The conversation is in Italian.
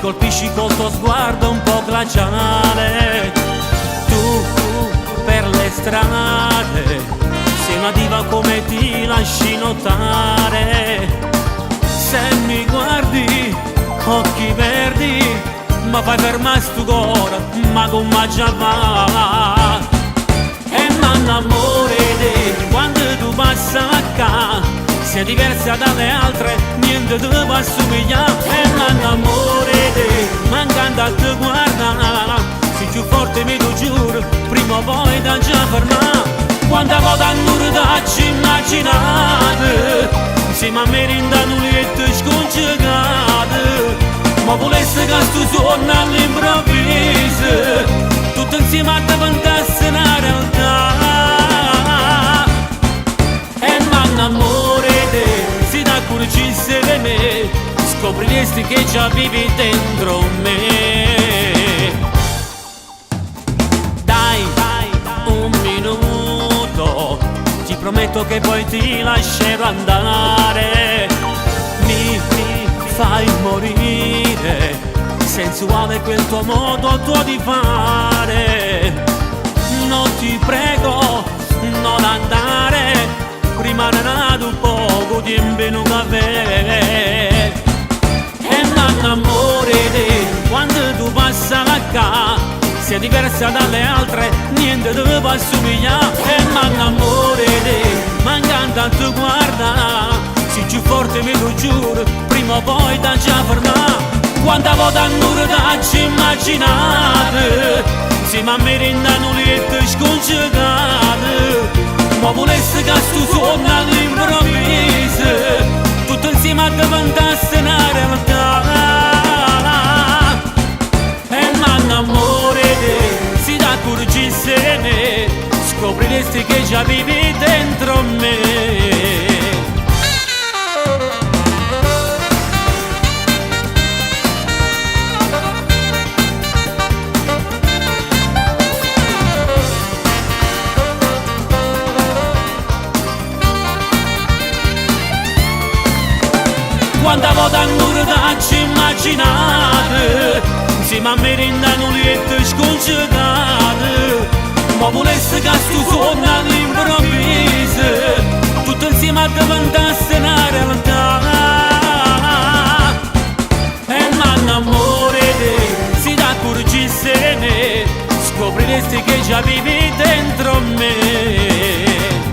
colpisci col tuo sguardo un po' glaciale. Tu per le strade sei una diva come ti lasci notare. Se mi guardi, occhi verdi, ma fai fermare sto cuore, ma come già va. E m'annamore di quando tu passi acca, sei diversa dalle altre, niente ti può assomigliare. E m'annamore di mancando a te guarda, sei più forte mi tu giuro, prima o poi da già fermare. Quando volta non ti immaginate, insieme a me rindano liette scongiugate. Ma volesse che sto suono all'improvviso, tutto insieme a te diventasse una realtà. E m'annamore te, se ti accorgissi di me, scopriresti che già vivi dentro me. Dai, un minuto, ti prometto che poi ti lascerò andare. Mi fai morire, sensuale quel tuo modo tuo di fare. Non ti prego, non andare, rimane nato poco tempo in un caffè. E m'annamore di quando tu passi l'acca, sei diversa dalle altre, niente ti può assomigliare. E m'annamore di mancando a te guarda, sei più forte mi lo giuro, prima o poi da già fermare. Quanta volta non ti immaginate, insieme a me rindano liette scongiugate. Ma volesse che sto suono all'improvviso, tutto insieme a diventasse una realtà. E m'annamore te, se ti accorgissi di me, scopriresti che già vivi dentro me. Quanta volta non ti immaginate, insieme a me rindano liette scongiugate. Ma volesse che sto suono all'improvviso, tutto insieme a diventasse una realtà. E m'annamore te, se ti accorgissi di me, scopriresti che già vivi dentro me.